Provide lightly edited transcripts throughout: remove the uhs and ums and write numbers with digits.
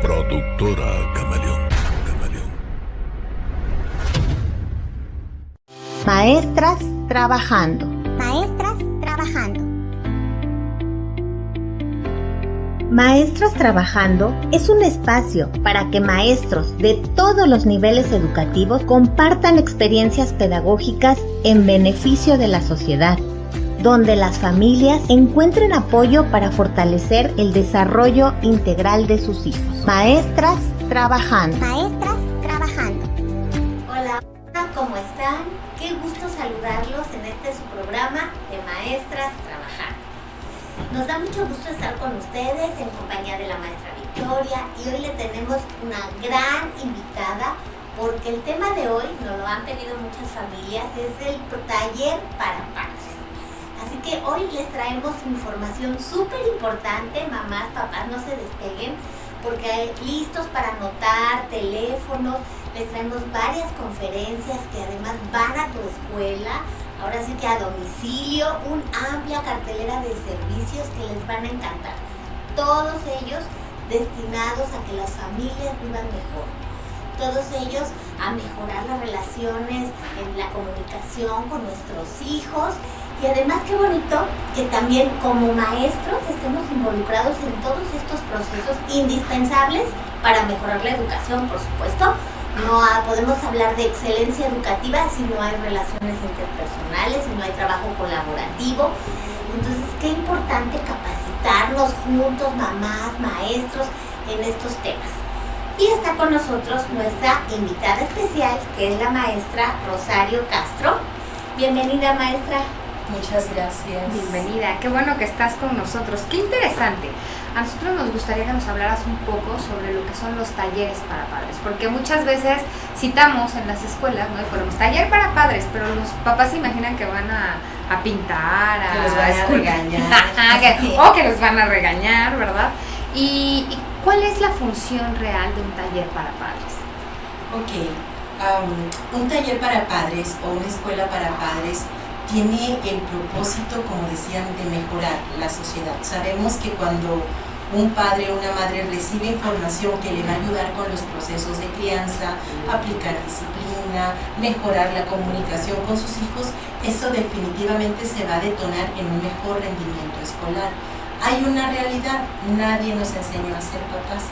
Productora Camaleón. Maestras trabajando. Maestras trabajando. Maestras trabajando es un espacio para que maestros de todos los niveles educativos compartan experiencias pedagógicas en beneficio de la sociedad, donde las familias encuentren apoyo para fortalecer el desarrollo integral de sus hijos. Maestras trabajando. Maestras trabajando. Hola, ¿cómo están? Qué gusto saludarlos en su programa de Maestras Trabajando. Nos da mucho gusto estar con ustedes en compañía de la maestra Victoria y hoy le tenemos una gran invitada porque el tema de hoy, nos lo han pedido muchas familias, es el taller para padres. Así que hoy les traemos información súper importante, mamás, papás, no se despeguen, porque hay listos para anotar, teléfonos, les traemos varias conferencias que además van a tu escuela, ahora sí que a domicilio, una amplia cartelera de servicios que les van a encantar. Todos ellos destinados a que las familias vivan mejor. Todos ellos a mejorar las relaciones en la comunicación con nuestros hijos. Y además qué bonito que también como maestros estemos involucrados en todos estos procesos indispensables para mejorar la educación, por supuesto. No podemos hablar de excelencia educativa si no hay relaciones interpersonales, si no hay trabajo colaborativo. Entonces, qué importante capacitarnos juntos, mamás, maestros, en estos temas. Y está con nosotros nuestra invitada especial, que es la maestra Rosario Castro. Bienvenida, maestra. Muchas gracias. Bienvenida, qué bueno que estás con nosotros, qué interesante. A nosotros nos gustaría que nos hablaras un poco sobre lo que son los talleres para padres, porque muchas veces citamos en las escuelas, ¿no? Y ponemos taller para padres, pero los papás se imaginan que van a pintar, que los van a regañar. o que los van a regañar, ¿verdad? ¿Y cuál es la función real de un taller para padres? Un taller para padres o una escuela para padres tiene el propósito, como decían, de mejorar la sociedad. Sabemos que cuando un padre o una madre recibe información que le va a ayudar con los procesos de crianza, aplicar disciplina, mejorar la comunicación con sus hijos, eso definitivamente se va a detonar en un mejor rendimiento escolar. Hay una realidad, nadie nos enseñó a ser papás.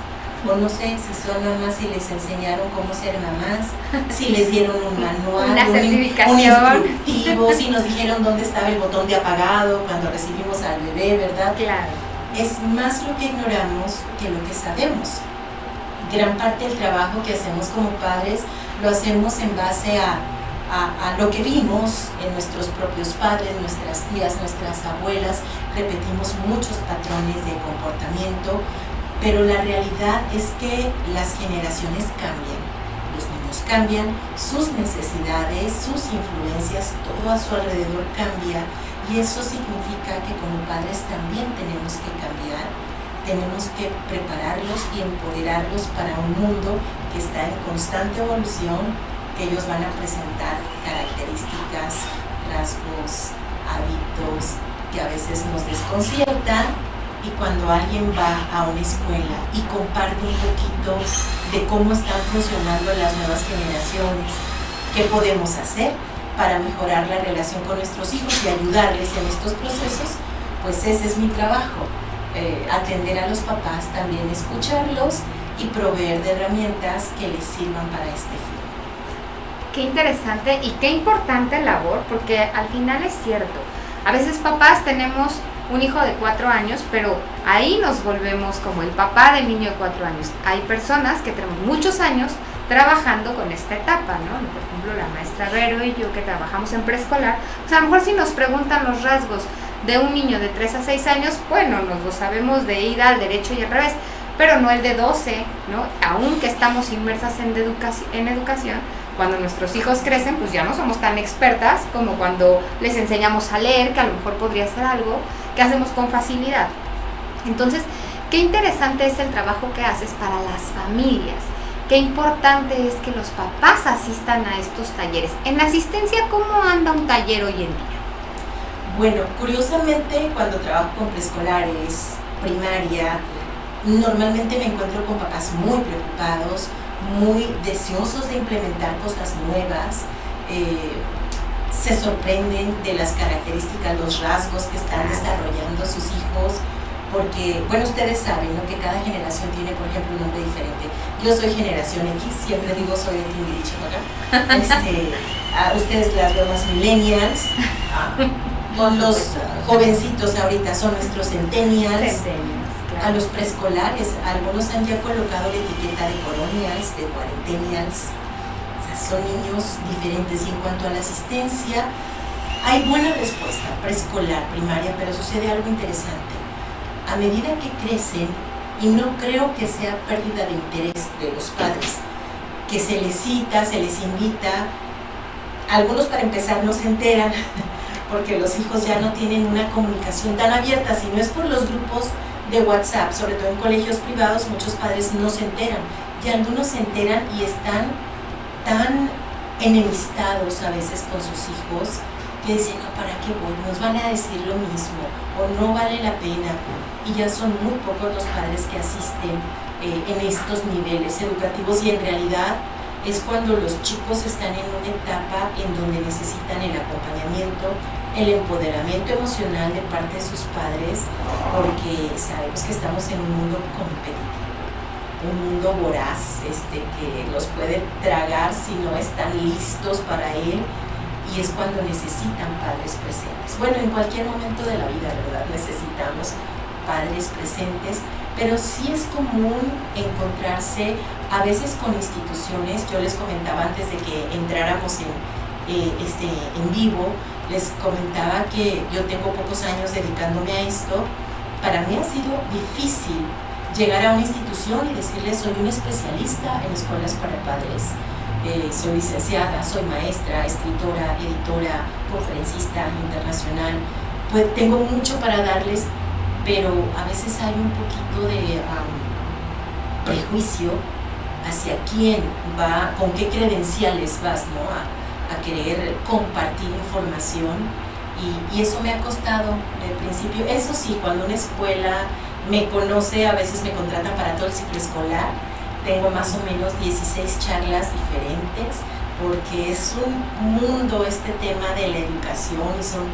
O no sé si son mamás, si les enseñaron cómo ser mamás, si les dieron un manual, un instructivo, si nos dijeron dónde estaba el botón de apagado cuando recibimos al bebé, ¿verdad? Claro. Es más lo que ignoramos que lo que sabemos. Gran parte del trabajo que hacemos como padres lo hacemos en base a lo que vimos en nuestros propios padres, nuestras tías, nuestras abuelas. Repetimos muchos patrones de comportamiento. Pero la realidad es que las generaciones cambian, los niños cambian, sus necesidades, sus influencias, todo a su alrededor cambia y eso significa que como padres también tenemos que cambiar, tenemos que prepararlos y empoderarlos para un mundo que está en constante evolución, que ellos van a presentar características, rasgos, hábitos que a veces nos desconciertan. Y cuando alguien va a una escuela y comparte un poquito de cómo están funcionando las nuevas generaciones, qué podemos hacer para mejorar la relación con nuestros hijos y ayudarles en estos procesos, pues ese es mi trabajo, atender a los papás, también escucharlos y proveer de herramientas que les sirvan para este fin. Qué interesante y qué importante labor, porque al final es cierto, a veces papás tenemos un hijo de 4 años, pero ahí nos volvemos como el papá del niño de 4 años. Hay personas que tenemos muchos años trabajando con esta etapa, ¿no? Por ejemplo, la maestra Vero y yo que trabajamos en preescolar, pues a lo mejor si nos preguntan los rasgos de un niño de 3 a 6 años, bueno, nos lo sabemos de ida al derecho y al revés, pero no el de 12, ¿no? Aunque estamos inmersas en educación, cuando nuestros hijos crecen, pues ya no somos tan expertas como cuando les enseñamos a leer, que a lo mejor podría ser algo que hacemos con facilidad. Entonces, qué interesante es el trabajo que haces para las familias. Qué importante es que los papás asistan a estos talleres. En la asistencia, ¿cómo anda un taller hoy en día? Bueno, curiosamente, cuando trabajo con preescolares, primaria, Normalmente me encuentro con papás muy preocupados, muy deseosos de implementar cosas nuevas, se sorprenden de las características, los rasgos que están desarrollando sus hijos, porque, bueno, ustedes saben, ¿no?, que cada generación tiene, por ejemplo, un nombre diferente. Yo soy generación X, siempre digo soy de Timbiriche, ¿verdad? Ustedes las veo más millennials, los jovencitos ahorita son nuestros centennials. A los preescolares, algunos han ya colocado la etiqueta de colonials, de cuarentennials. O sea, son niños diferentes. Y en cuanto a la asistencia, hay buena respuesta preescolar, primaria, pero sucede algo interesante. A medida que crecen, y no creo que sea pérdida de interés de los padres, que se les cita, se les invita, algunos para empezar no se enteran, porque los hijos ya no tienen una comunicación tan abierta, si no es por los grupos de WhatsApp, sobre todo en colegios privados, muchos padres no se enteran, y algunos se enteran y están tan enemistados a veces con sus hijos, que dicen, no, ¿para qué voy? Nos van a decir lo mismo, o no vale la pena, y ya son muy pocos los padres que asisten en estos niveles educativos, y en realidad es cuando los chicos están en una etapa en donde necesitan el acompañamiento, el empoderamiento emocional de parte de sus padres, porque sabemos que estamos en un mundo competitivo, un mundo voraz, que los puede tragar si no están listos para él, y es cuando necesitan padres presentes. Bueno, en cualquier momento de la vida, ¿verdad?, necesitamos padres presentes, pero sí es común encontrarse a veces con instituciones. Yo les comentaba antes de que entráramos en vivo, les comentaba que yo tengo pocos años dedicándome a esto. Para mí ha sido difícil llegar a una institución y decirles, soy un especialista en escuelas para padres, soy licenciada, soy maestra, escritora, editora, conferencista internacional, pues tengo mucho para darles, pero a veces hay un poquito de prejuicio hacia quién va, con qué credenciales vas, ¿no?, a querer compartir información, y eso me ha costado al principio. Eso sí, cuando una escuela me conoce, a veces me contratan para todo el ciclo escolar, tengo más o menos 16 charlas diferentes, porque es un mundo este tema de la educación, y son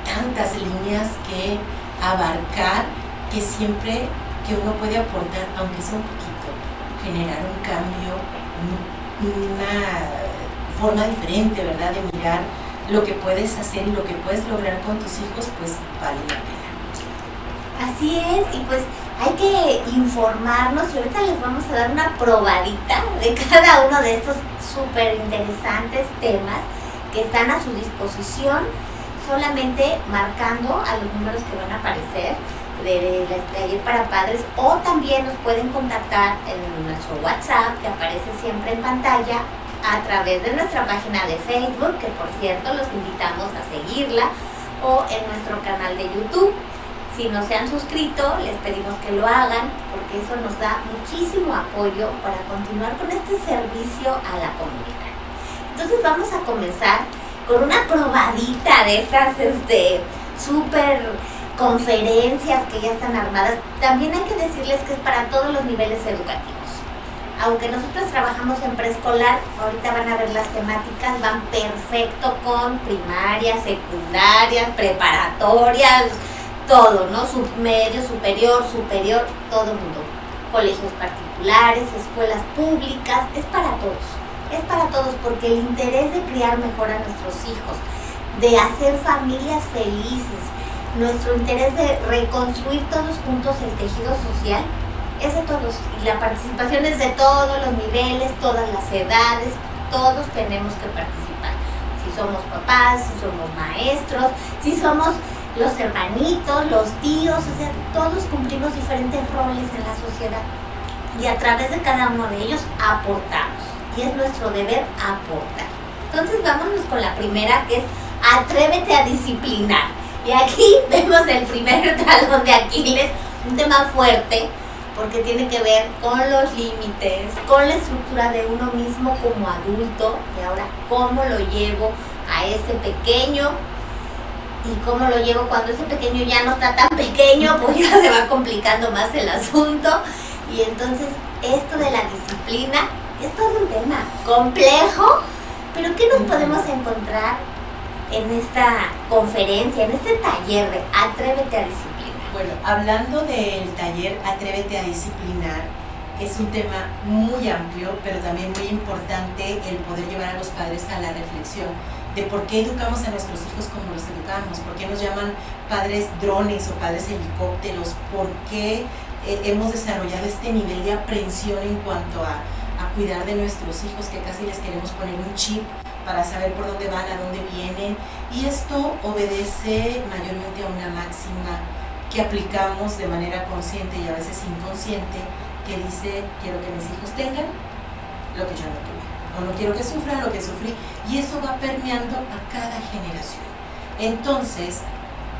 tantas líneas que abarcar, que siempre que uno puede aportar, aunque sea un poquito, generar un cambio, una forma diferente, ¿verdad?, de mirar lo que puedes hacer y lo que puedes lograr con tus hijos, pues vale la pena. Así es, y pues hay que informarnos, y ahorita les vamos a dar una probadita de cada uno de estos súper interesantes temas que están a su disposición, solamente marcando a los números que van a aparecer de Ayer para Padres, o también nos pueden contactar en nuestro WhatsApp, que aparece siempre en pantalla, a través de nuestra página de Facebook, que por cierto los invitamos a seguirla, o en nuestro canal de YouTube. Si no se han suscrito, les pedimos que lo hagan, porque eso nos da muchísimo apoyo para continuar con este servicio a la comunidad. Entonces vamos a comenzar con una probadita de estas súper conferencias que ya están armadas. También hay que decirles que es para todos los niveles educativos. Aunque nosotros trabajamos en preescolar, ahorita van a ver las temáticas, van perfecto con primarias, secundarias, preparatorias, todo, ¿no? Submedio, superior, todo el mundo. Colegios particulares, escuelas públicas, es para todos, porque el interés de criar mejor a nuestros hijos, de hacer familias felices, nuestro interés de reconstruir todos juntos el tejido social, es de todos, y la participación es de todos los niveles, todas las edades, todos tenemos que participar. Si somos papás, si somos maestros, si somos los hermanitos, los tíos, o sea, todos cumplimos diferentes roles en la sociedad, y a través de cada uno de ellos aportamos, y es nuestro deber aportar. Entonces vámonos con la primera, que es atrévete a disciplinar. Y aquí vemos el primer talón de Aquiles, un tema fuerte, porque tiene que ver con los límites, con la estructura de uno mismo como adulto, y ahora cómo lo llevo a ese pequeño ¿Y cómo lo llevo cuando ese pequeño ya no está tan pequeño? Pues ya se va complicando más el asunto. Y entonces esto de la disciplina es todo un tema complejo, pero ¿qué nos podemos encontrar en esta conferencia, en este taller de Atrévete a Disciplinar? Bueno, hablando del taller Atrévete a Disciplinar, es un tema muy amplio, pero también muy importante el poder llevar a los padres a la reflexión de por qué educamos a nuestros hijos como los educamos, por qué nos llaman padres drones o padres helicópteros, por qué hemos desarrollado este nivel de aprehensión en cuanto a cuidar de nuestros hijos, que casi les queremos poner un chip para saber por dónde van, a dónde vienen. Y esto obedece mayormente a una máxima que aplicamos de manera consciente y a veces inconsciente, que dice: quiero que mis hijos tengan lo que yo no tuve, o no quiero que sufran lo que sufrí, y eso va permeando a cada generación. Entonces,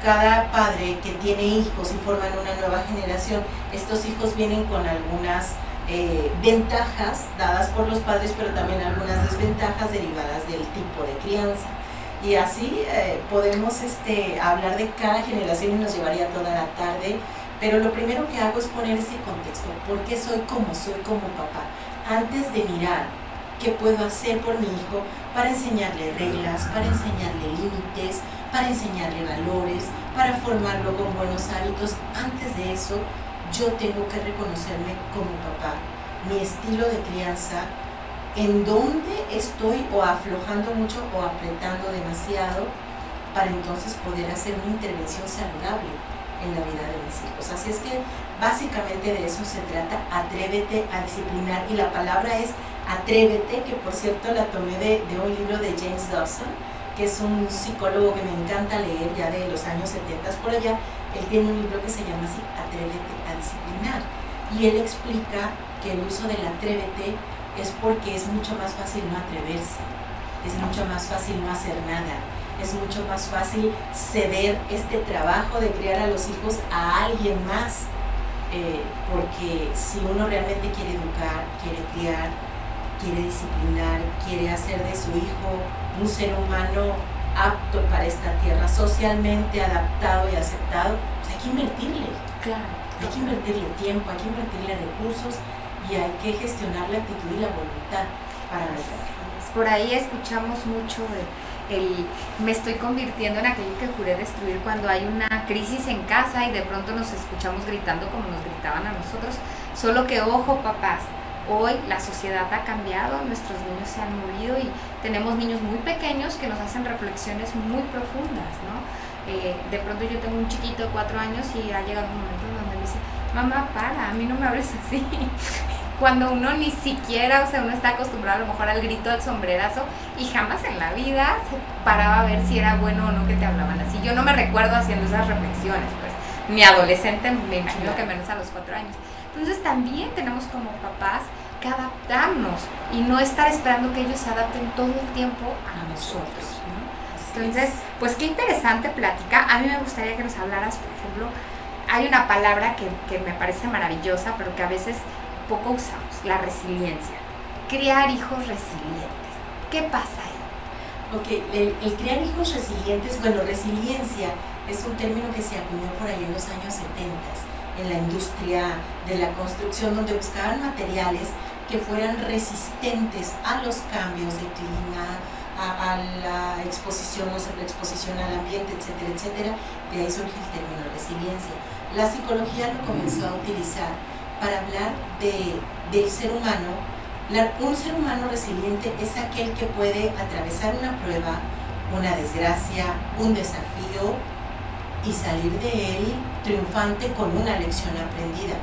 cada padre que tiene hijos y forman una nueva generación, estos hijos vienen con algunas ventajas dadas por los padres, pero también algunas desventajas derivadas del tipo de crianza. Y así podemos hablar de cada generación y nos llevaría toda la tarde, pero lo primero que hago es poner ese contexto. ¿Por qué soy como papá? Antes de mirar qué puedo hacer por mi hijo para enseñarle reglas, para enseñarle límites, para enseñarle valores, para formarlo con buenos hábitos, antes de eso yo tengo que reconocerme como papá, mi estilo de crianza, en dónde estoy o aflojando mucho o apretando demasiado, para entonces poder hacer una intervención saludable en la vida de mis hijos. Así es que básicamente de eso se trata, Atrévete a Disciplinar, y la palabra es atrévete, que por cierto la tomé de un libro de James Dobson, que es un psicólogo que me encanta leer, ya de los años 70 por allá. Él tiene un libro que se llama así, Atrévete a Disciplinar, y él explica que el uso del atrévete es porque es mucho más fácil no atreverse, es mucho más fácil no hacer nada, es mucho más fácil ceder este trabajo de criar a los hijos a alguien más, porque si uno realmente quiere educar, quiere criar, quiere disciplinar, quiere hacer de su hijo un ser humano apto para esta tierra, socialmente adaptado y aceptado, pues hay que invertirle. Claro. Hay que invertirle tiempo, hay que invertirle recursos, y hay que gestionar la actitud y la voluntad para lograrlo. Por ahí escuchamos mucho el me estoy convirtiendo en aquello que juré destruir, cuando hay una crisis en casa y de pronto nos escuchamos gritando como nos gritaban a nosotros. Solo que ojo, papás, hoy la sociedad ha cambiado, nuestros niños se han movido y tenemos niños muy pequeños que nos hacen reflexiones muy profundas, ¿no? De pronto yo tengo un chiquito de 4 años y ha llegado un momento donde me dice: mamá, para, a mí no me hables así. Cuando uno ni siquiera, o sea, uno está acostumbrado a lo mejor al grito, al sombrerazo, y jamás en la vida se paraba a ver si era bueno o no que te hablaban así. Yo no me recuerdo haciendo esas reflexiones, pues, mi adolescente, me imagino que menos a los 4 años. Entonces también tenemos como papás que adaptarnos y no estar esperando que ellos se adapten todo el tiempo a nosotros, ¿no? Entonces, pues qué interesante plática. A mí me gustaría que nos hablaras, por ejemplo, hay una palabra que me parece maravillosa, pero que a veces poco usamos, la resiliencia. Criar hijos resilientes. ¿Qué pasa ahí? Ok, el criar hijos resilientes, bueno, resiliencia es un término que se acuñó por ahí en los años 70 en la industria de la construcción, donde buscaban materiales que fueran resistentes a los cambios de clima, a la exposición, o sea, la exposición al ambiente, etcétera, etcétera. De ahí surge el término resiliencia. La psicología lo comenzó a utilizar para hablar del ser humano. Un ser humano resiliente es aquel que puede atravesar una prueba, una desgracia, un desafío, y salir de él triunfante con una lección aprendida.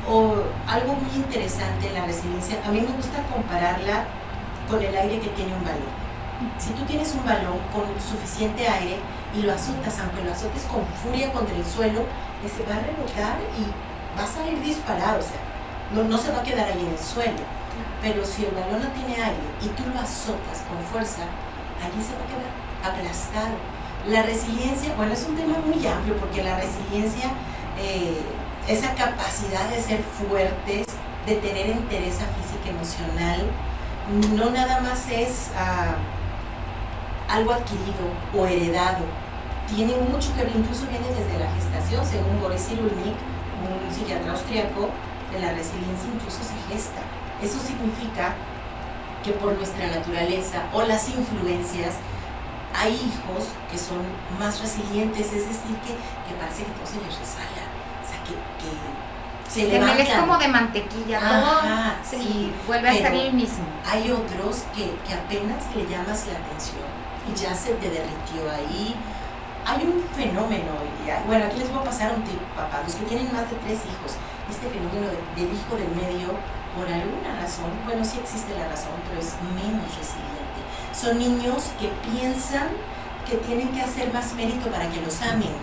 O algo muy interesante en la resiliencia, a mí me gusta compararla con el aire que tiene un balón. Si tú tienes un balón con suficiente aire y lo azotas, aunque lo azotes con furia contra el suelo, se va a rebotar y va a salir disparado, o sea, no se va a quedar ahí en el suelo. Pero si el balón no tiene aire y tú lo azotas con fuerza, allí se va a quedar aplastado. La resiliencia, bueno, es un tema muy amplio, porque la resiliencia, esa capacidad de ser fuertes, de tener entereza física, emocional, no nada más es algo adquirido o heredado, tienen mucho que ver, incluso viene desde la gestación, según Boris Cyrulnik, un psiquiatra austriaco, de la resiliencia incluso se gesta. Eso significa que por nuestra naturaleza o las influencias hay hijos que son más resilientes, es decir, que parece que todo se les resbala, o sea, que se levantan. Es como de mantequilla, ajá, todo sí, vuelve a ser el mismo. Hay otros que apenas le llamas la atención y ya se te derritió ahí. Hay un fenómeno, bueno, aquí les voy a pasar un tip, papá, los que tienen más de 3 hijos, este fenómeno del hijo del medio, por alguna razón, bueno, sí existe la razón, pero es menos resiliente. Son niños que piensan que tienen que hacer más mérito para que los amen.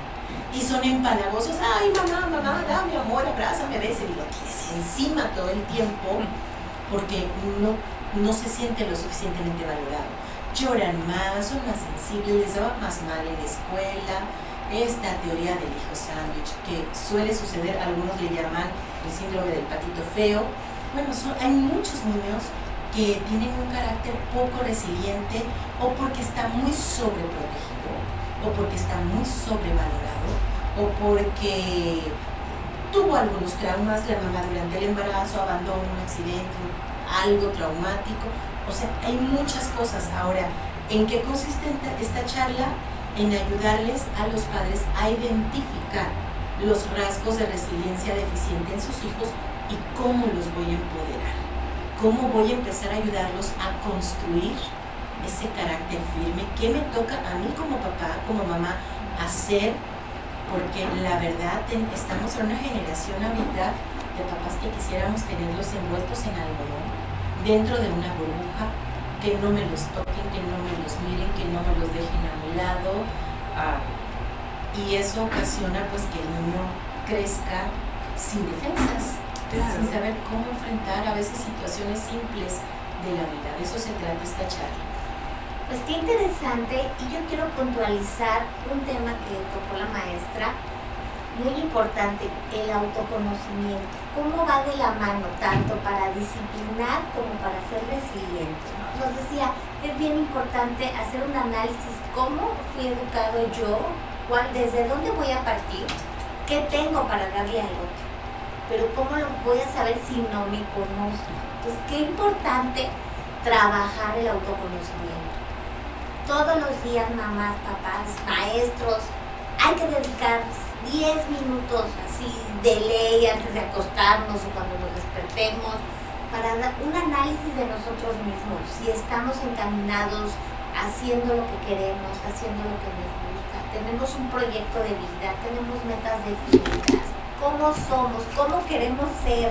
Y son empalagosos, ay mamá, dame amor, abrázame, bésame, y lo tienes encima todo el tiempo porque no se siente lo suficientemente valorado. Lloran más, son más sensibles, les va más mal en la escuela. Esta teoría del hijo sándwich que suele suceder, algunos le llaman el síndrome del patito feo. Bueno, hay muchos niños que tienen un carácter poco resiliente o porque está muy sobreprotegido o porque está muy sobrevalorado o porque tuvo algunos traumas, la mamá durante el embarazo, abandono, un accidente, algo traumático. O sea, hay muchas cosas. Ahora, ¿en qué consiste esta charla? En ayudarles a los padres a identificar los rasgos de resiliencia deficiente en sus hijos y cómo los voy a empoderar, cómo voy a empezar a ayudarlos a construir ese carácter firme que me toca a mí como papá, como mamá hacer, porque la verdad estamos en una generación ahorita de papás que quisiéramos tenerlos envueltos en algodón, dentro de una burbuja, que no me los toquen, que no me los miren, que no me los dejen a mi lado, y eso ocasiona pues que el niño crezca sin defensas, claro, sin saber cómo enfrentar a veces situaciones simples de la vida. De eso se trata esta charla. Pues qué interesante, y yo quiero puntualizar un tema que tocó la maestra, muy importante, el autoconocimiento. ¿Cómo va de la mano tanto para disciplinar como para ser resiliente? Nos decía, es bien importante hacer un análisis, cómo fui educado yo, desde dónde voy a partir, qué tengo para darle al otro, pero cómo lo voy a saber si no me conozco. Entonces, qué importante trabajar el autoconocimiento. Todos los días, mamás, papás, maestros, hay que dedicar 10 minutos así de ley antes de acostarnos o cuando nos despertemos para dar un análisis de nosotros mismos, si estamos encaminados haciendo lo que queremos, haciendo lo que nos gusta, tenemos un proyecto de vida, tenemos metas definidas, cómo somos, cómo queremos ser,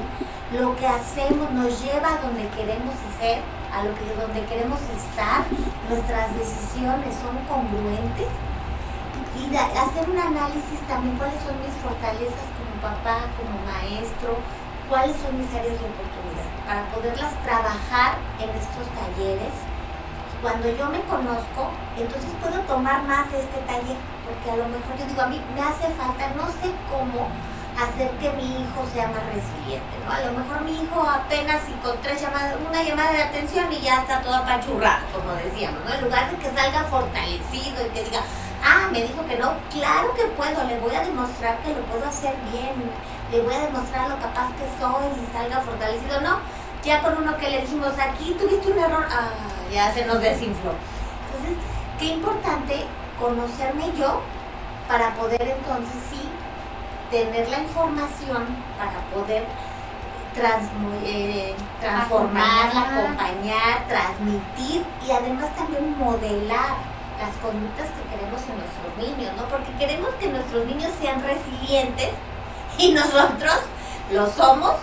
lo que hacemos nos lleva a donde queremos ser, donde queremos estar, nuestras decisiones son congruentes. Y hacer un análisis también cuáles son mis fortalezas como papá, como maestro, cuáles son mis áreas de oportunidad, para poderlas trabajar en estos talleres. Cuando yo me conozco, entonces puedo tomar más de este taller, porque a lo mejor yo digo, a mí me hace falta, no sé cómo hacer que mi hijo sea más resiliente, ¿no? A lo mejor mi hijo apenas y con una llamada de atención y ya está todo apachurrado, como decíamos, ¿no? En lugar de que salga fortalecido y que diga, me dijo que no, claro que puedo, le voy a demostrar que lo puedo hacer bien, le voy a demostrar lo capaz que soy y salga fortalecido, ¿no? Ya con uno que le dijimos, aquí tuviste un error, ya se nos desinfló. Entonces, qué importante conocerme yo para poder entonces sí tener la información para poder transformarla, acompañar, transmitir y además también modelar las conductas que queremos en nuestros niños, ¿no? Porque queremos que nuestros niños sean resilientes y nosotros lo somos,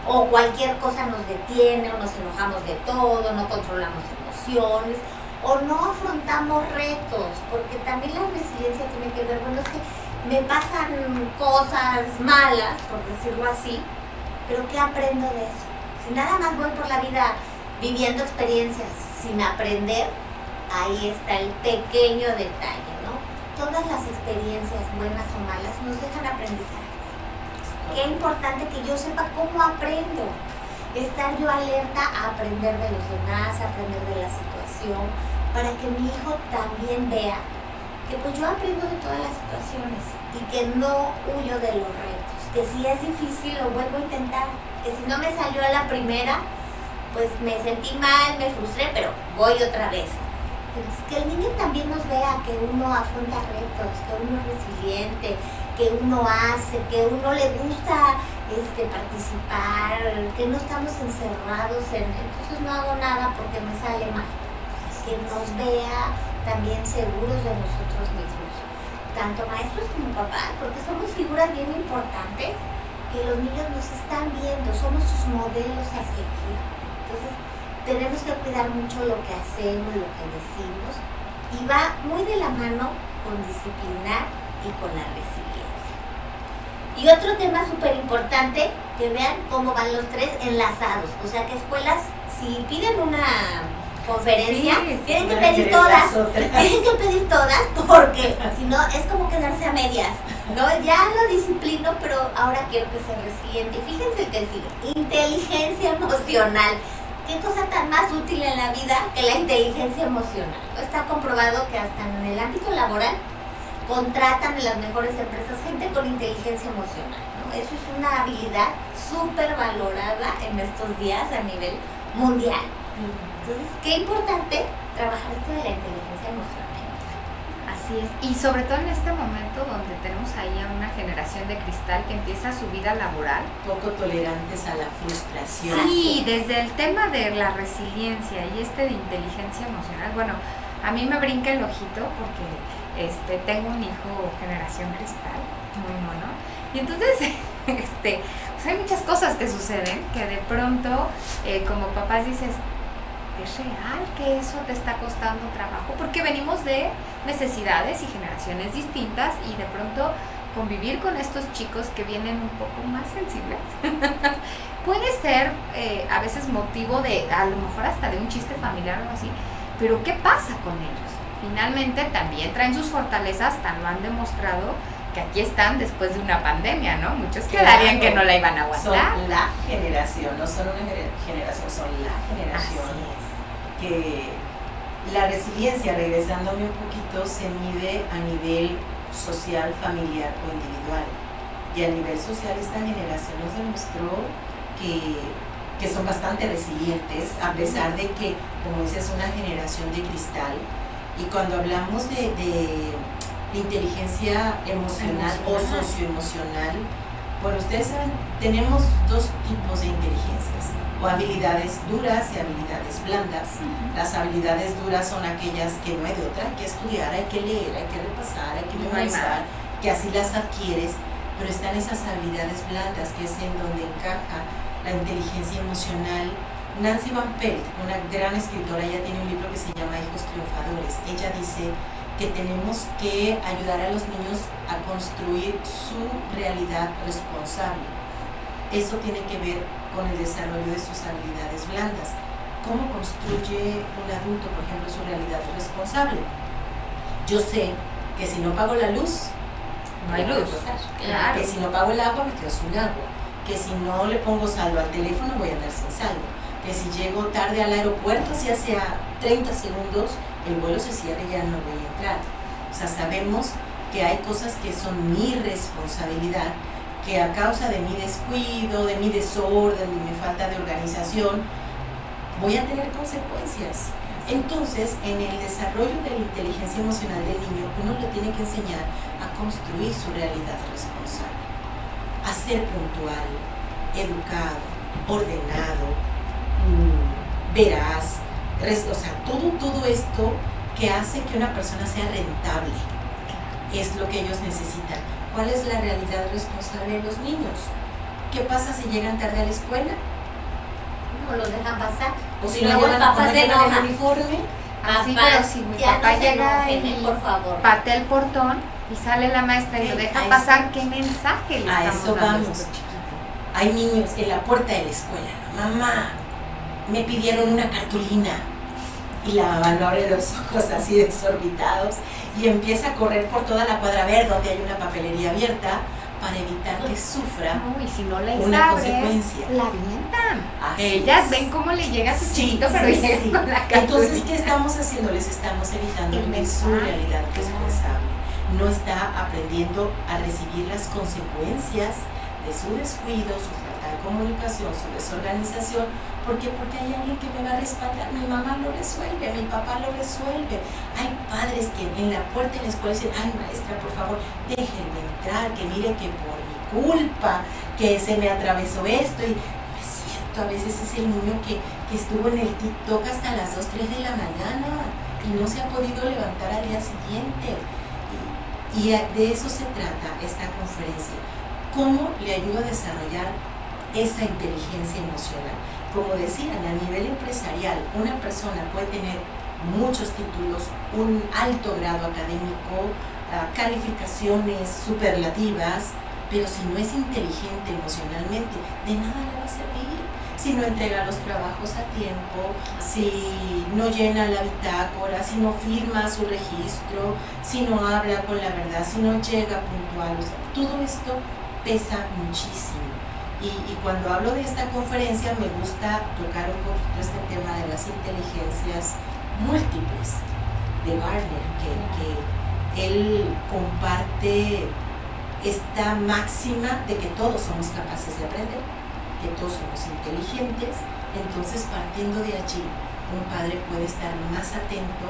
o cualquier cosa nos detiene, o nos enojamos de todo, no controlamos emociones, o no afrontamos retos, porque también la resiliencia tiene que ver, bueno, es que me pasan cosas malas, por decirlo así, pero ¿qué aprendo de eso? Si nada más voy por la vida viviendo experiencias sin aprender, ahí está el pequeño detalle, ¿no? Todas las experiencias, buenas o malas, nos dejan aprendizajes. Qué importante que yo sepa cómo aprendo. Estar yo alerta a aprender de los demás, a aprender de la situación, para que mi hijo también vea que pues yo aprendo de todas las situaciones y que no huyo de los retos, que si es difícil lo vuelvo a intentar, que si no me salió a la primera, pues me sentí mal, me frustré, pero voy otra vez. Entonces, que el niño también nos vea que uno afronta retos, que uno es resiliente, que uno hace, que uno le gusta participar, que no estamos encerrados entonces no hago nada porque me sale mal. Que nos vea también seguros de nosotros mismos, tanto maestros como papás, porque somos figuras bien importantes, que los niños nos están viendo, somos sus modelos a seguir. Entonces tenemos que cuidar mucho lo que hacemos, lo que decimos, y va muy de la mano con disciplinar y con la resiliencia. Y otro tema súper importante, que vean cómo van los tres enlazados, o sea que escuelas, si piden una conferencia, tienen que pedir todas, porque si no es como quedarse a medias, ¿no? Ya lo disciplino, pero ahora quiero que sea resiliente. Y fíjense el que sigue, inteligencia emocional. ¿Qué cosa tan más útil en la vida que la inteligencia emocional? Está comprobado que hasta en el ámbito laboral contratan en las mejores empresas gente con inteligencia emocional, ¿no? Eso es una habilidad súper valorada en estos días a nivel mundial. Entonces, qué importante trabajar esto de la inteligencia emocional. Así es, y sobre todo en este momento donde tenemos ahí a una generación de cristal que empieza su vida laboral. Poco tolerantes a la frustración. Sí, desde el tema de la resiliencia y de inteligencia emocional, bueno, a mí me brinca el ojito porque tengo un hijo generación cristal, muy mono, y entonces pues hay muchas cosas que suceden que de pronto como papás dices, ¿es real que eso te está costando trabajo? Porque venimos de necesidades y generaciones distintas y de pronto convivir con estos chicos que vienen un poco más sensibles puede ser a veces motivo de, a lo mejor hasta de un chiste familiar o algo así, pero ¿qué pasa con ellos? Finalmente también traen sus fortalezas, tan lo han demostrado que aquí están después de una pandemia, ¿no? Muchos quedarían que no la iban a aguantar. Son la generación, no son una generación, son la generación que la resiliencia, regresándome un poquito, se mide a nivel social, familiar o individual. Y a nivel social esta generación nos demostró que son bastante resilientes, a pesar de que, como dices, es una generación de cristal. Y cuando hablamos de inteligencia emocional o socioemocional, bueno, ustedes saben, tenemos dos tipos de inteligencias, o habilidades duras y habilidades blandas. Las habilidades duras son aquellas que no hay de otra, hay que estudiar, hay que leer, hay que repasar, hay que memorizar, que así las adquieres, pero están esas habilidades blandas, que es en donde encaja la inteligencia emocional. Nancy Van Pelt, una gran escritora, ella tiene un libro que se llama Hijos Triunfadores. Ella dice que tenemos que ayudar a los niños a construir su realidad responsable. Eso tiene que ver con el desarrollo de sus habilidades blandas. ¿Cómo construye un adulto, por ejemplo, su realidad responsable? Yo sé que si no pago la luz, no hay luz. Claro. Que si no pago el agua, me quedo sin agua. Que si no le pongo saldo al teléfono, voy a andar sin saldo. Que si llego tarde al aeropuerto, si hace 30 segundos, el vuelo se cierra y ya no voy a entrar. O sea, sabemos que hay cosas que son mi responsabilidad, que a causa de mi descuido, de mi desorden, de mi falta de organización, voy a tener consecuencias. Entonces, en el desarrollo de la inteligencia emocional del niño, uno le tiene que enseñar a construir su realidad responsable, a ser puntual, educado, ordenado, veraz, o sea, todo esto que hace que una persona sea rentable es lo que ellos necesitan. ¿Cuál es la realidad responsable de los niños? ¿Qué pasa si llegan tarde a la escuela? No los dejan pasar. O si no llevan el uniforme. Así, pero si mi papá llega y por favor, patea el portón y sale la maestra y lo deja pasar, ¿qué mensaje le a estamos eso dando a vamos? estos chiquitos? Hay niños en la puerta de la escuela. Mamá, me pidieron una cartulina. Y la mano abre los ojos así desorbitados y empieza a correr por toda la cuadra a ver donde hay una papelería abierta para evitar que sufra No, y si no le una abres, consecuencia. la avientan. Así Ellas es. ven cómo le llega su Sí, chiquito, pero sí, llega sí. con la Entonces, ¿qué cartulina. estamos haciendo? Les estamos evitando El vivir su mensaje, realidad claro. responsable. No está aprendiendo a recibir las consecuencias de su descuido, su falta de comunicación, su desorganización. ¿Por qué? Porque hay alguien que me va a respaldar. Mi mamá lo resuelve, mi papá lo resuelve. Hay padres que en la puerta de la escuela dicen, ay maestra, por favor, déjenme entrar, que mire que por mi culpa, que se me atravesó esto. Y no es cierto, a veces es el niño que estuvo en el TikTok hasta las 2, 3 de la mañana y no se ha podido levantar al día siguiente. Y de eso se trata esta conferencia. ¿Cómo le ayuda a desarrollar esa inteligencia emocional? Como decían, a nivel empresarial, una persona puede tener muchos títulos, un alto grado académico, calificaciones superlativas, pero si no es inteligente emocionalmente, de nada le va a servir. Si no entrega los trabajos a tiempo, si no llena la bitácora, si no firma su registro, si no habla con la verdad, si no llega puntual, o sea, todo esto pesa muchísimo. Y cuando hablo de esta conferencia me gusta tocar un poquito este tema de las inteligencias múltiples de Gardner, que él comparte esta máxima de que todos somos capaces de aprender, que todos somos inteligentes. Entonces, partiendo de allí, un padre puede estar más atento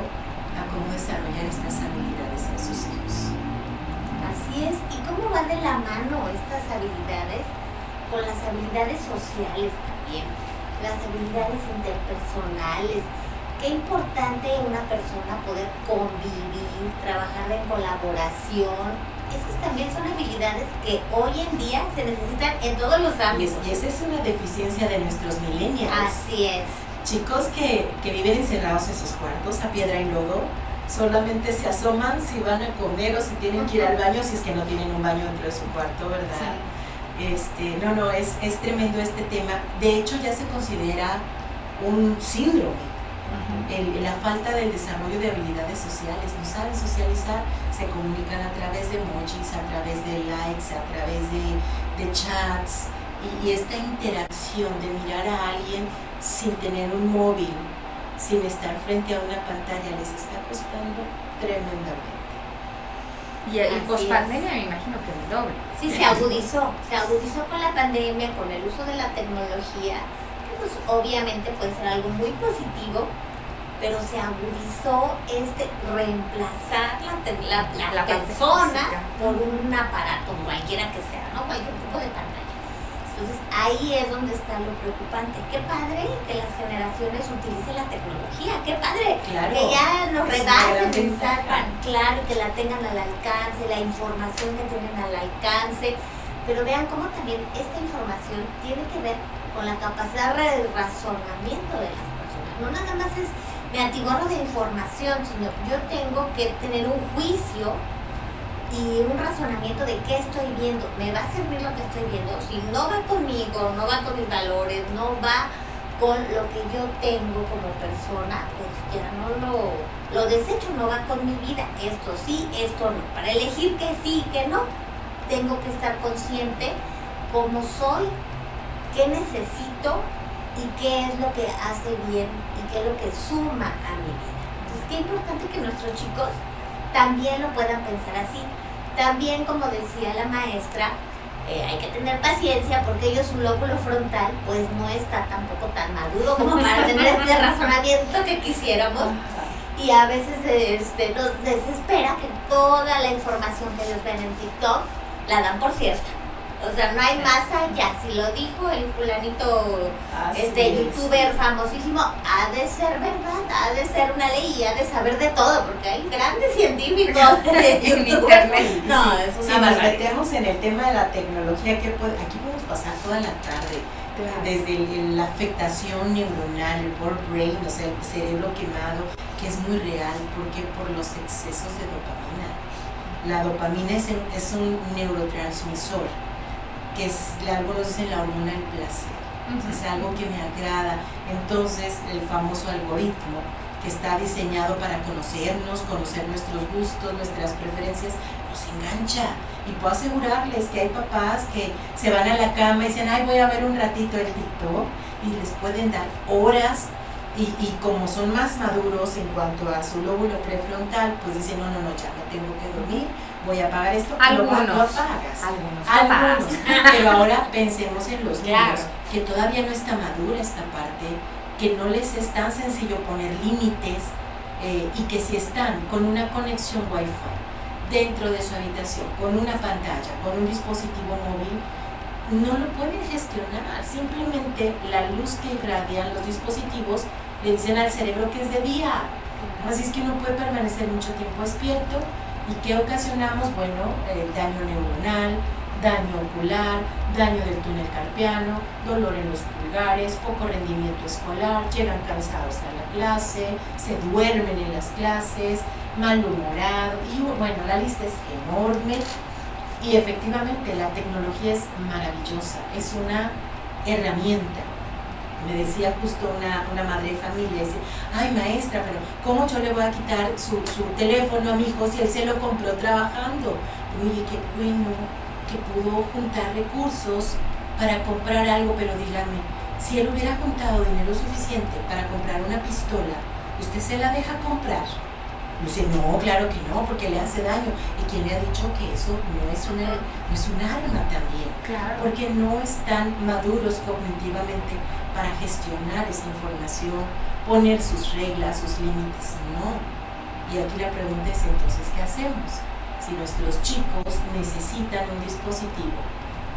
a cómo desarrollar estas habilidades en sus hijos. Así es. ¿Y cómo van de la mano estas habilidades con las habilidades sociales también? Las habilidades interpersonales. Qué importante una persona poder convivir, trabajar en colaboración. Esas también son habilidades que hoy en día se necesitan en todos los ámbitos. Y esa es una deficiencia de nuestros millennials. Así es. Chicos que viven encerrados en sus cuartos a piedra y lodo, solamente se asoman si van a comer o si tienen que ir al baño, si es que no tienen un baño dentro de su cuarto, ¿verdad? Sí. Es tremendo este tema. De hecho, ya se considera un síndrome. La falta del desarrollo de habilidades sociales, no saben socializar, se comunican a través de emojis, a través de likes, a través de chats, y esta interacción de mirar a alguien sin tener un móvil, sin estar frente a una pantalla, les está costando tremendamente. Y post-pandemia me imagino que el doble. Sí, se agudizó con la pandemia, con el uso de la tecnología, que pues obviamente puede ser algo muy positivo, pero se agudizó reemplazar la persona por un aparato, cualquiera que sea, ¿no? Cualquier tipo de pantalla. Entonces ahí es donde está lo preocupante. Qué padre que las generaciones utilicen la tecnología, qué padre Claro, que ya nos es una rebasen, gran ventaja. claro, que la tengan al alcance, la información que tienen al alcance, pero vean cómo también esta información tiene que ver con la capacidad de razonamiento de las personas. No nada más es me atiborro de información, sino yo tengo que tener un juicio y un razonamiento de qué estoy viendo. ¿Me va a servir lo que estoy viendo? Si no va conmigo, no va con mis valores, no va con lo que yo tengo como persona, pues ya no lo desecho, no va con mi vida. Esto sí, esto no. Para elegir que sí y que no, tengo que estar consciente cómo soy, qué necesito y qué es lo que hace bien y qué es lo que suma a mi vida. Entonces, qué importante que nuestros chicos también lo puedan pensar así. También, como decía la maestra, hay que tener paciencia porque ellos su lóbulo frontal pues no está tampoco tan maduro como para tener este razonamiento que quisiéramos. Y a veces nos desespera que toda la información que ellos ven en TikTok la dan por cierta. O sea, no hay más allá. Si lo dijo el fulanito, youtuber famosísimo, ha de ser verdad, ha de ser una ley y ha de saber de todo, porque hay grandes científicos de YouTube. No, es una Si nos barbaridad. metemos en el tema de la tecnología, aquí podemos pasar toda la tarde. Claro. Desde la afectación neuronal, el poor brain, o sea, el cerebro quemado, que es muy real, porque por los excesos de dopamina. La dopamina es un neurotransmisor, que algunos dicen la hormona del placer. Es algo que me agrada. Entonces, el famoso algoritmo que está diseñado para conocernos, conocer nuestros gustos, nuestras preferencias, los engancha. Y puedo asegurarles que hay papás que se van a la cama y dicen, ay, voy a ver un ratito el TikTok, y les pueden dar horas, y como son más maduros en cuanto a su lóbulo prefrontal, pues dicen, no, ya me tengo que dormir, voy a apagar esto. Algunos. Lo apagas. Algunos. Pero ahora pensemos en los niños, Claro. que todavía no está madura esta parte, que no les es tan sencillo poner límites, y que si están con una conexión Wi-Fi dentro de su habitación, con una pantalla, con un dispositivo móvil, no lo pueden gestionar. Simplemente la luz que irradian los dispositivos le dicen al cerebro que es de día. Así es que uno puede permanecer mucho tiempo despierto. ¿Y qué ocasionamos? Bueno, daño neuronal, daño ocular, daño del túnel carpiano, dolor en los pulgares, poco rendimiento escolar, llegan cansados a la clase, se duermen en las clases, malhumorados, y bueno, la lista es enorme. Y efectivamente la tecnología es maravillosa, es una herramienta. Me decía justo una madre de familia, dice, ay maestra, pero ¿cómo yo le voy a quitar su teléfono a mi hijo si él se lo compró trabajando? Oye, qué bueno que pudo juntar recursos para comprar algo, pero dígame, si él hubiera juntado dinero suficiente para comprar una pistola, ¿usted se la deja comprar? Dice, no, claro que no, porque le hace daño. ¿Y quién le ha dicho que eso no es un arma también? Claro. Porque no están maduros cognitivamente para gestionar esa información, poner sus reglas, sus límites, no. Y aquí la pregunta es entonces, ¿qué hacemos? Si nuestros chicos necesitan un dispositivo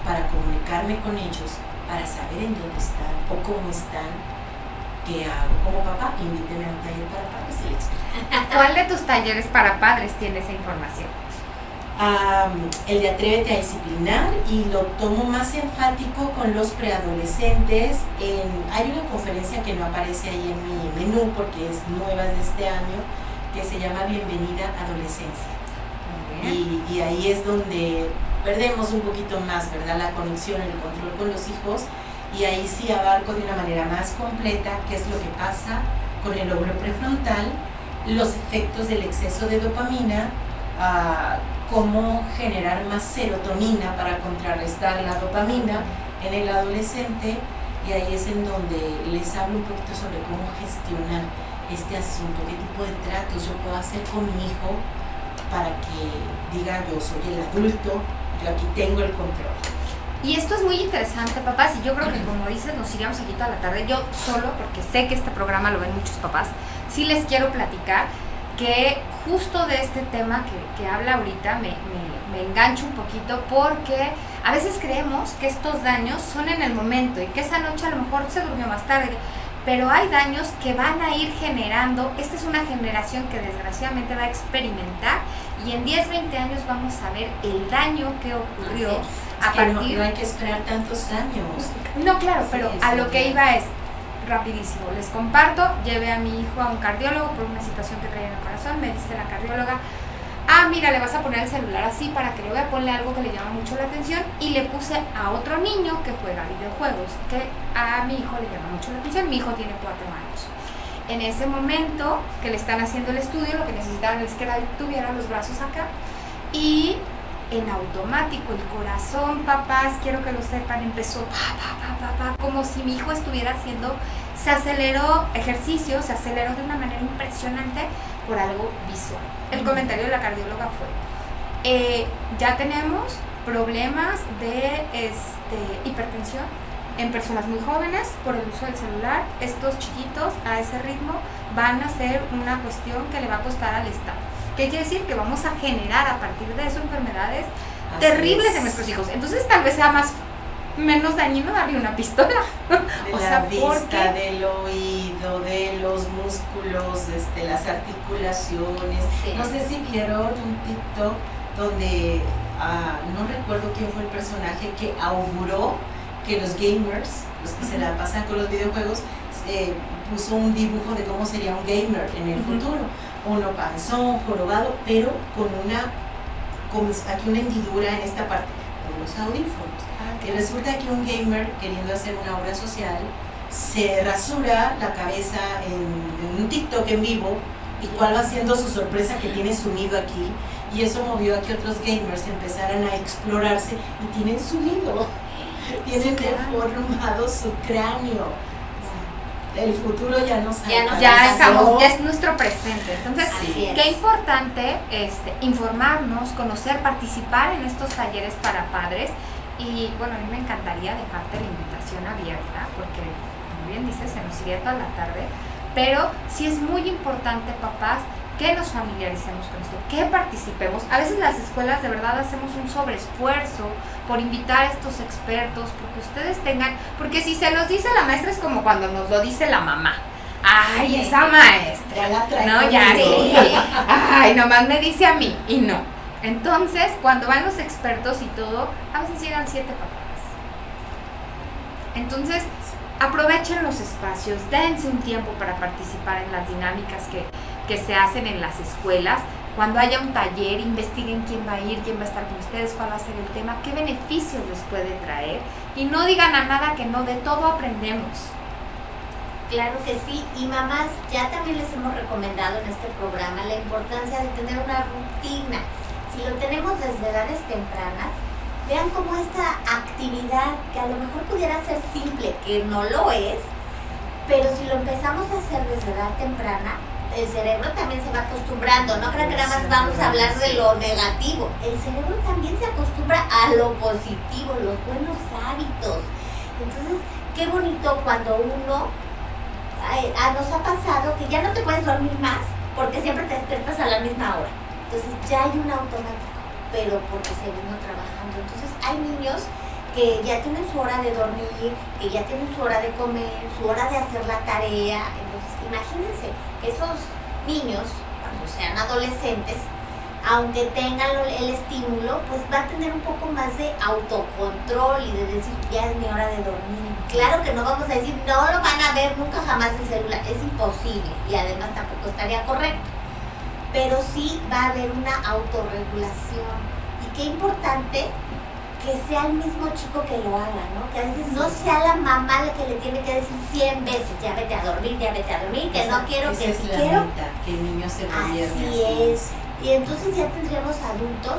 para comunicarme con ellos, para saber en dónde están o cómo están, ¿qué hago? Como papá, invíteme a un taller para padres y le explico. ¿Cuál de tus talleres para padres tiene esa información? El de Atrévete a Disciplinar, y lo tomo más enfático con los preadolescentes. Hay una conferencia que no aparece ahí en mi menú porque es nueva de este año, que se llama Bienvenida Adolescencia. Y ahí es donde perdemos un poquito más, ¿verdad?, la conexión, el control con los hijos, y ahí sí abarco de una manera más completa qué es lo que pasa con el lóbulo prefrontal, los efectos del exceso de dopamina, cómo generar más serotonina para contrarrestar la dopamina en el adolescente, y ahí es en donde les hablo un poquito sobre cómo gestionar este asunto, qué tipo de tratos yo puedo hacer con mi hijo para que diga, yo soy el adulto, yo aquí tengo el control. Y esto es muy interesante, papás, y yo creo que, como dices, nos iríamos aquí toda la tarde. Yo solo, porque sé que este programa lo ven muchos papás, sí les quiero platicar que justo de este tema que habla ahorita me engancho un poquito, porque a veces creemos que estos daños son en el momento y que esa noche a lo mejor se durmió más tarde, pero hay daños que van a ir generando. Esta es una generación que desgraciadamente va a experimentar, y en 10, 20 años vamos a ver el daño que ocurrió a partir... No hay que esperar tantos años. No, claro, Sí, pero sí, a lo que sí. iba es, rapidísimo, les comparto, llevé a mi hijo a un cardiólogo por una situación que traía en el corazón. Me dice la cardióloga, mira, le vas a poner el celular así para que lo vea, ponle algo que le llama mucho la atención, y le puse a otro niño que juega videojuegos, que a mi hijo le llama mucho la atención. Mi hijo tiene 4 años. En ese momento que le están haciendo el estudio, lo que necesitaban es que él tuviera los brazos acá, y en automático el corazón, papás, quiero que lo sepan, empezó como si mi hijo estuviera haciendo, se aceleró ejercicio, se aceleró de una manera impresionante por algo visual. El comentario de la cardióloga fue, ya tenemos problemas de hipertensión en personas muy jóvenes por el uso del celular. Estos chiquitos a ese ritmo van a ser una cuestión que le va a costar al Estado. ¿Qué quiere decir? Que vamos a generar a partir de eso enfermedades terribles en nuestros hijos. Entonces tal vez sea menos dañino darle una pistola. De O la sea, vista, porque del oído, de los músculos, las articulaciones. Sí. No sé si vieron un TikTok donde, no recuerdo quién fue el personaje que auguró que los gamers, los que se la pasan con los videojuegos, puso un dibujo de cómo sería un gamer en el futuro. Uno panzón, jorobado, pero con aquí una hendidura en esta parte, con los audífonos. Y resulta que un gamer, queriendo hacer una obra social, se rasura la cabeza en un TikTok en vivo, y cuál va siendo su sorpresa que tiene sumido aquí, y eso movió a que otros gamers empezaran a explorarse y tienen subido, tienen deformado su cráneo. El futuro ya no sabe. Ya es nuestro presente. Entonces, Así es. qué importante informarnos, conocer, participar en estos talleres para padres. Y bueno, a mí me encantaría dejarte la invitación abierta, porque como bien dices, se nos iría toda la tarde, pero sí es muy importante, papás, que nos familiaricemos con esto, que participemos. A veces las escuelas de verdad hacemos un sobreesfuerzo por invitar a estos expertos, porque ustedes tengan, porque si se los dice la maestra es como cuando nos lo dice la mamá. Ay, esa maestra. Ya la trae No, ya conmigo. sí. Ay, nomás me dice a mí y no. Entonces, cuando van los expertos y todo, a veces llegan 7 papás. Entonces, aprovechen los espacios, dense un tiempo para participar en las dinámicas que se hacen en las escuelas. Cuando haya un taller, investiguen quién va a ir, quién va a estar con ustedes, cuál va a ser el tema, qué beneficios les puede traer. Y no digan a nada que no, de todo aprendemos. Claro que sí, y mamás, ya también les hemos recomendado en este programa la importancia de tener una rutina. Si lo tenemos desde edades tempranas, vean cómo esta actividad, que a lo mejor pudiera ser simple, que no lo es, pero si lo empezamos a hacer desde edad temprana, el cerebro también se va acostumbrando. No crean que nada más vamos a hablar de lo negativo. El cerebro también se acostumbra a lo positivo, los buenos hábitos. Entonces, qué bonito cuando uno, nos ha pasado que ya no te puedes dormir más porque siempre te despiertas a la misma hora. Entonces ya hay un automático, pero porque se vino trabajando. Entonces hay niños que ya tienen su hora de dormir, que ya tienen su hora de comer, su hora de hacer la tarea. Entonces imagínense que esos niños, cuando sean adolescentes, aunque tengan el estímulo, pues va a tener un poco más de autocontrol y de decir, ya es mi hora de dormir. Claro que no vamos a decir, no lo van a ver nunca jamás el celular, es imposible y además tampoco estaría correcto. Pero sí va a haber una autorregulación. Y qué importante que sea el mismo chico que lo haga, ¿no? Que a veces no sea la mamá la que le tiene que decir 100 veces, ya vete a dormir, que no quiero, esa que es si la quiero. meta, que el niño se gobierne. Así es. Y entonces ya tendríamos adultos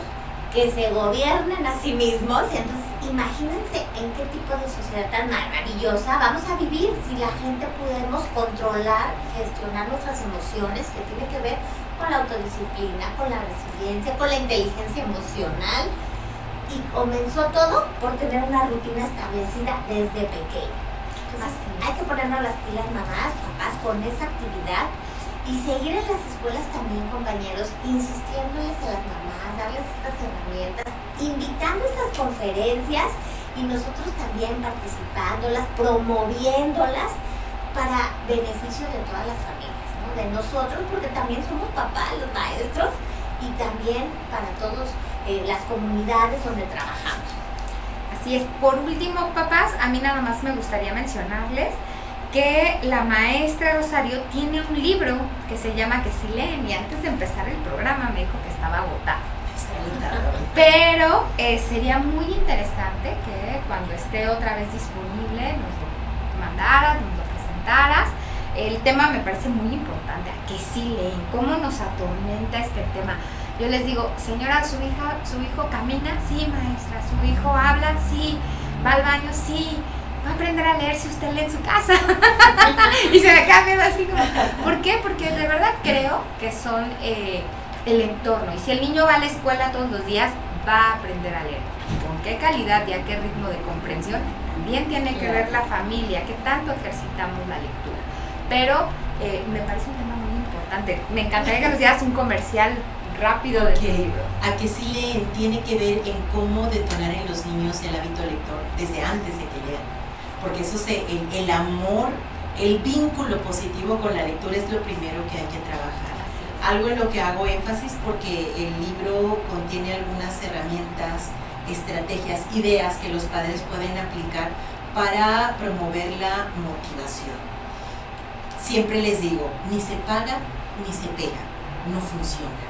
que se gobiernen a sí mismos. Y entonces imagínense en qué tipo de sociedad tan maravillosa vamos a vivir si la gente podemos controlar, gestionar nuestras emociones, que tiene que ver con la autodisciplina, con la resiliencia, con la inteligencia emocional. Y comenzó todo por tener una rutina establecida desde pequeño. Entonces hay que ponernos las pilas, mamás, papás, con esa actividad y seguir en las escuelas también, compañeros, insistiéndoles a las mamás, darles estas herramientas, invitando a estas conferencias y nosotros también participándolas, promoviéndolas para beneficio de todas las familias, ¿no? De nosotros, porque también somos papás, los maestros, y también para todos las comunidades donde trabajamos. Así es. Por último, papás, a mí nada más me gustaría mencionarles que la maestra Rosario tiene un libro que se llama Que sí leen, y antes de empezar el programa me dijo que estaba agotado. Pero sería muy interesante que cuando esté otra vez disponible nos lo mandaras, nos lo presentaras. El tema me parece muy importante, a que sí leen, cómo nos atormenta este tema. Yo les digo, señora, su hijo camina, sí, maestra, su hijo habla, sí, va al baño, sí, va a aprender a leer si usted lee en su casa. Y se me queda viendo así como, ¿por qué? Porque de verdad creo que son el entorno, y si el niño va a la escuela todos los días, va a aprender a leer. ¿Con qué calidad y a qué ritmo de comprensión? También tiene que ver la familia, que tanto ejercitamos la lectura. Pero me parece un tema muy importante. Me encantaría que nos dieras un comercial rápido de tu libro. A que sí leen tiene que ver en cómo detonar en los niños el hábito lector desde antes de que lean. Porque eso el amor, el vínculo positivo con la lectura es lo primero que hay que trabajar. Algo en lo que hago énfasis porque el libro contiene algunas herramientas, estrategias, ideas que los padres pueden aplicar para promover la motivación. Siempre les digo, ni se paga ni se pega, no funciona.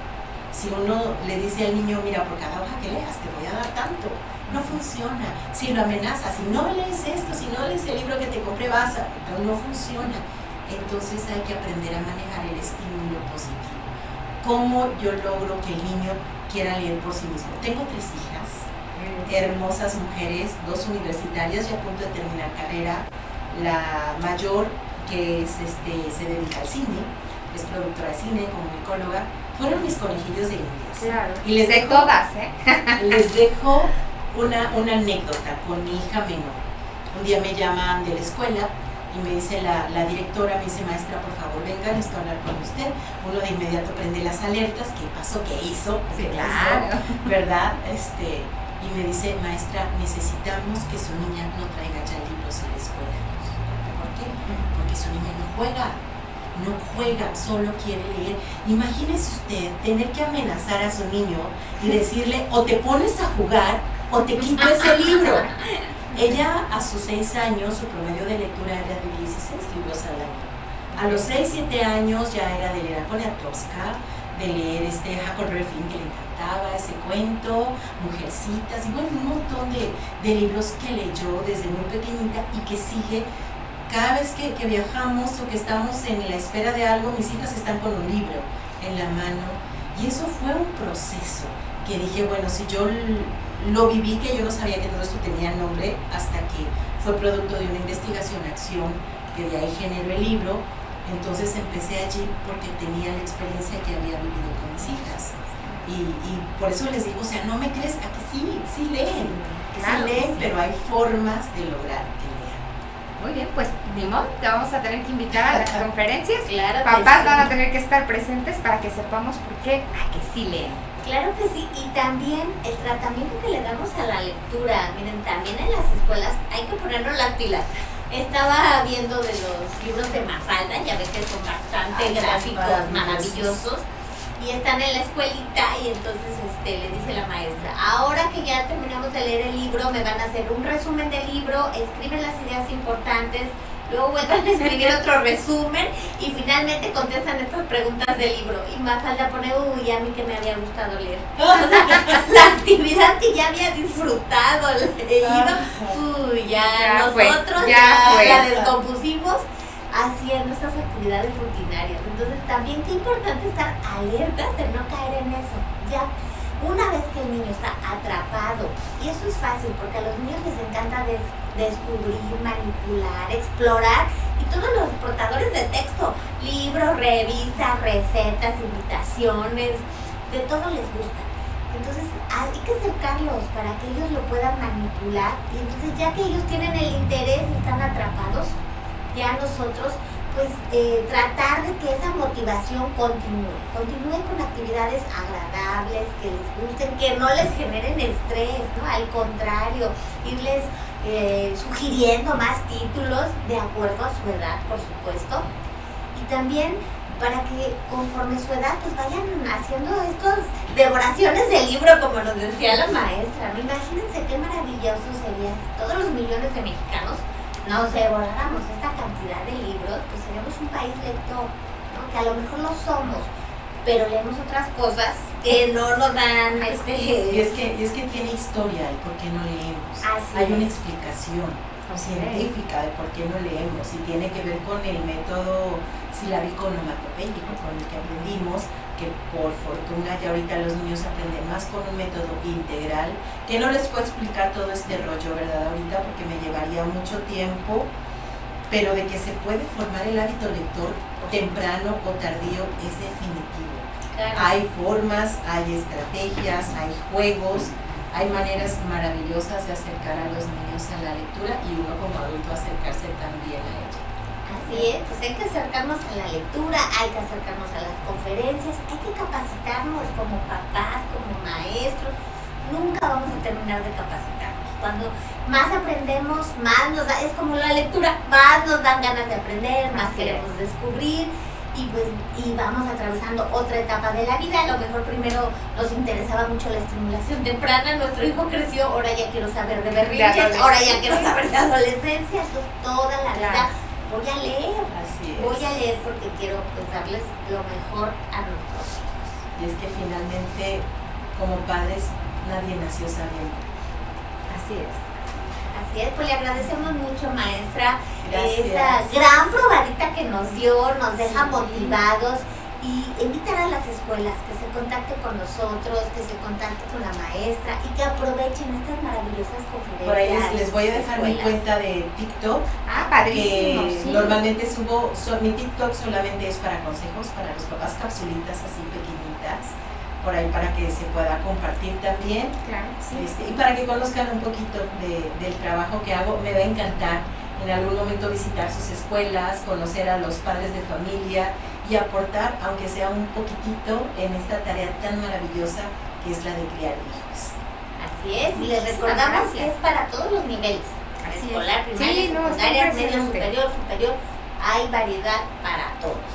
Si uno le dice al niño, mira, por cada hoja que leas te voy a dar tanto, no funciona. Si lo amenazas, si no lees esto, si no lees el libro que te compré, no funciona. Entonces hay que aprender a manejar el estímulo positivo. ¿Cómo yo logro que el niño quiera leer por sí mismo. Tengo 3 hijas, hermosas mujeres, 2 universitarias ya a punto de terminar carrera. La mayor, que es, se dedica al cine, es productora de cine, comunicóloga, fueron mis conejillos de indias. Claro. Y les dejo, todas, les dejo una anécdota con mi hija menor. Un día me llaman de la escuela y me dice la directora, me dice, maestra, por favor, venga, necesito hablar con usted. Uno de inmediato prende las alertas, ¿qué pasó? ¿Qué hizo? Sí, ¿Qué claro. pasó? ¿Verdad? Y me dice, maestra, necesitamos que su niña no traiga ya libros a la escuela. ¿Por qué? Porque su niña no juega, solo quiere leer. Imagínese usted tener que amenazar a su niño y decirle, o te pones a jugar o te quito ese libro. Ella a sus 6 años, su promedio de lectura era de 16 libros al año. A los 6, 7 años ya era de leer a Poniatowska, de leer Huckleberry Finn, que le encantaba ese cuento, Mujercitas, y bueno, un montón de libros que leyó desde muy pequeñita y que sigue. Cada vez que viajamos o que estamos en la espera de algo, mis hijas están con un libro en la mano. Y eso fue un proceso que dije, bueno, si yo lo viví, que yo no sabía que todo esto tenía nombre, hasta que fue producto de una investigación, acción, que de ahí generó el libro. Entonces empecé allí porque tenía la experiencia que había vivido con mis hijas. Y por eso les digo, o sea, no me crees, a que sí leen, Claro, sí leen, sí. pero hay formas de lograr que lean. Muy bien, pues Limón, te vamos a tener que invitar a las conferencias. Claro que Papás sí. van a tener que estar presentes para que sepamos por qué, a que sí leen. Claro que sí, y también el tratamiento que le damos a la lectura. Miren, también en las escuelas hay que ponernos las pilas. Estaba viendo de los libros de Mafalda, ya ves que son bastante gráficos, maravillosos, y están en la escuelita y entonces le dice la maestra, ahora que ya terminamos de leer el libro, me van a hacer un resumen del libro, escriben las ideas importantes, luego vuelvan a escribir otro resumen y finalmente contestan estas preguntas del libro. Y Mafalda pone, uy, a mí que me había gustado leer. O sea, la actividad que ya había disfrutado, leído, uy, Ya nosotros fue, ya fue. la descompusimos haciendo estas actividades rutinarias. Entonces también qué importante estar alertas de no caer en eso. Ya una vez que el niño está atrapado, y eso es fácil porque a los niños les encanta descubrir, manipular, explorar, y todos los portadores de texto, libros, revistas, recetas, invitaciones, de todo les gusta. Entonces hay que acercarlos para que ellos lo puedan manipular, y entonces ya que ellos tienen el interés y están atrapados, ya nosotros pues tratar de que esa motivación continúe con actividades agradables, que les gusten, que no les generen estrés, ¿no? Al contrario, irles sugiriendo más títulos de acuerdo a su edad, por supuesto, y también para que conforme su edad pues vayan haciendo estas devoraciones de libro, como nos decía la maestra. Imagínense qué maravilloso sería si todos los millones de mexicanos nos devoráramos esta cantidad de libros, pues seríamos un país lector, ¿no? Que a lo mejor lo somos, pero leemos otras cosas que no nos dan Y es que tiene historia el por qué no leemos. Así Hay una es. explicación científica de por qué no leemos, y tiene que ver con el método silábico-onomatopéyico con el que aprendimos, que por fortuna ya ahorita los niños aprenden más con un método integral, que no les puedo explicar todo este rollo, ¿verdad? Ahorita porque me llevaría mucho tiempo, pero de que se puede formar el hábito lector temprano o tardío es definitivo. Claro. Hay formas, hay estrategias, hay juegos, hay maneras maravillosas de acercar a los niños a la lectura, y uno como adulto acercarse también a ella. Así es, pues hay que acercarnos a la lectura, hay que acercarnos a las conferencias, hay que capacitarnos como papás, como maestros. Nunca vamos a terminar de capacitarnos. Cuando más aprendemos, más nos da, es como la lectura, más nos dan ganas de aprender, más queremos descubrir, y vamos atravesando otra etapa de la vida. A lo mejor primero nos interesaba mucho la estimulación temprana, nuestro hijo creció, ahora ya quiero saber de berrinches, ahora ya quiero saber de adolescencia, entonces toda la vida voy a leer. Así es. Voy a leer porque quiero pues darles lo mejor a nuestros hijos. Y es que finalmente, como padres, nadie nació sabiendo. Así es. Así es, pues le agradecemos mucho, maestra, Gracias. esa gran probadita que nos dio, nos deja motivados, y invitar a las escuelas que se contacten con nosotros, que se contacten con la maestra y que aprovechen estas maravillosas conferencias. Por ahí les voy a dejar mi escuelas. cuenta de TikTok. Padrísimo, Que sí. normalmente subo, mi TikTok solamente es para consejos para los papás, capsulitas así pequeñitas, por ahí para que se pueda compartir también. Claro, sí. Y para que conozcan un poquito del trabajo que hago. Me va a encantar en algún momento visitar sus escuelas, conocer a los padres de familia y aportar, aunque sea un poquitito, en esta tarea tan maravillosa que es la de criar hijos. Así es, y les Muchísimas recordamos gracias. que es para todos los niveles, Así escolar, es. primaria, Sí, no, está secundaria, medio impresionante. superior, hay variedad para todos.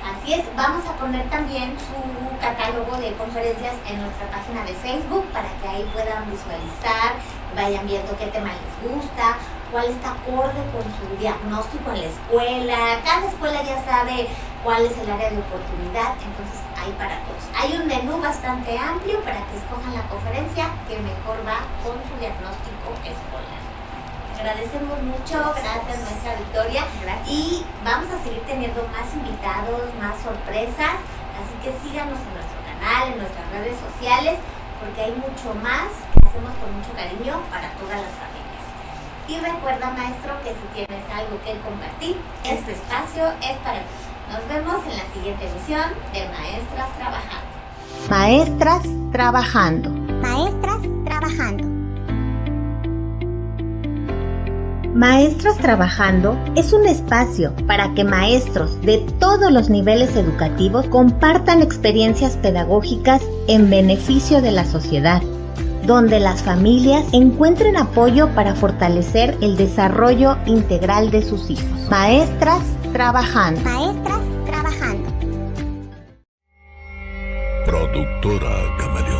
Así es, vamos a poner también su catálogo de conferencias en nuestra página de Facebook para que ahí puedan visualizar, vayan viendo qué tema les gusta, cuál está acorde con su diagnóstico en la escuela. Cada escuela ya sabe cuál es el área de oportunidad, entonces hay para todos. Hay un menú bastante amplio para que escojan la conferencia que mejor va con su diagnóstico escolar. Agradecemos mucho, gracias maestra Victoria. Gracias. Y vamos a seguir teniendo más invitados, más sorpresas, así que síganos en nuestro canal, en nuestras redes sociales, porque hay mucho más que hacemos con mucho cariño para todas las familias. Y recuerda, maestro, que si tienes algo que compartir, este espacio es para ti. Nos vemos en la siguiente emisión de Maestras Trabajando. Maestras trabajando. Maestras trabajando. Maestras Trabajando es un espacio para que maestros de todos los niveles educativos compartan experiencias pedagógicas en beneficio de la sociedad, donde las familias encuentren apoyo para fortalecer el desarrollo integral de sus hijos. Maestras Trabajando. Maestras trabajando. Productora Camaleón.